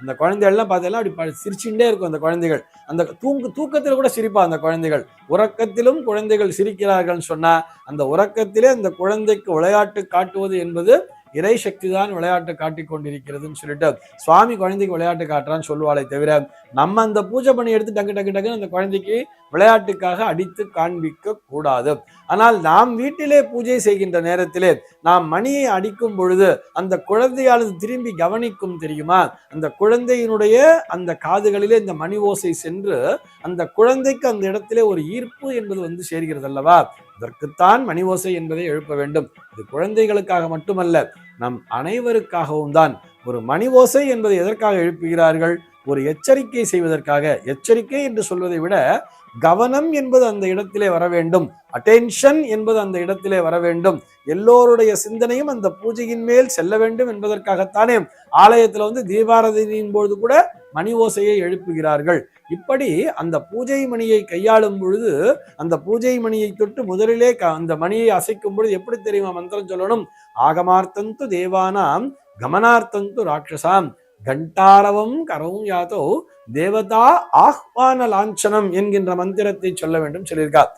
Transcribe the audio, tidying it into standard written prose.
அந்த குழந்தைகள்லாம் பார்த்தீங்கன்னா அப்படி சிரிச்சுட்டே இருக்கும் அந்த குழந்தைகள். அந்த தூக்கத்தில் கூட சிரிப்பா அந்த குழந்தைகள். உறக்கத்திலும் குழந்தைகள் சிரிக்கிறார்கள்னு சொன்னா அந்த உறக்கத்திலே அந்த குழந்தைக்கு விளையாட்டு காட்டுவது என்பது இறை சக்தி தான் விளையாட்டு காட்டிக் கொண்டிருக்கிறதுன்னு சொல்லிட்டு சுவாமி குழந்தைக்கு விளையாட்டு காட்டுறான்னு சொல்லுவாளே தவிர நம்ம அந்த பூஜை பண்ணி எடுத்து டக்கு டக்கு டக்குன்னு அந்த குழந்தைக்கு விளையாட்டுக்காக அடித்து காண்பிக்க கூடாது. ஆனால் நாம் வீட்டிலே பூஜை செய்கின்ற நேரத்திலே நாம் மணியை அடிக்கும் பொழுது அந்த குழந்தையானது திரும்பி கவனிக்கும் தெரியுமா? அந்த குழந்தையினுடைய அந்த காதுகளிலே இந்த மணி ஓசை சென்று அந்த குழந்தைக்கு அந்த இடத்திலே ஒரு ஈர்ப்பு என்பது வந்து சேர்கிறது அல்லவா? அதற்குத்தான் மணி ஓசை என்பதை எழுப்ப வேண்டும். இது குழந்தைகளுக்காக மட்டுமல்ல, நம் அனைவருக்காகவும் தான். ஒரு மணி ஓசை என்பதை எதற்காக எழுப்புகிறார்கள்? ஒரு எச்சரிக்கை செய்வதற்காக. எச்சரிக்கை என்று சொல்வதை விட கவனம் என்பது அந்த இடத்திலே வர வேண்டும், அட்டென்ஷன் என்பது அந்த இடத்திலே வர வேண்டும், எல்லோருடைய சிந்தனையும் அந்த பூஜையின் மேல் செல்ல வேண்டும் என்பதற்காகத்தானே ஆலயத்துல வந்து தீபாராதனையின் பொழுது கூட மணி ஓசையை எழுப்புகிறார்கள். இப்படி அந்த பூஜை மணியை கையாளும் பொழுது அந்த பூஜை மணியை தொட்டு முதலிலே அந்த மணியை அசைக்கும் பொழுது எப்படி தெரியுமா மந்திரம் சொல்லணும்? ஆகமார்த்தந்து தேவானாம் கமனார்த்தந்து ராட்சசாம் கண்டாரவம் கரவும் யாதோ தேவதா ஆஹ்வான லாஞ்சனம் என்கின்ற மந்திரத்தை சொல்ல வேண்டும் சொல்லியிருக்கார்.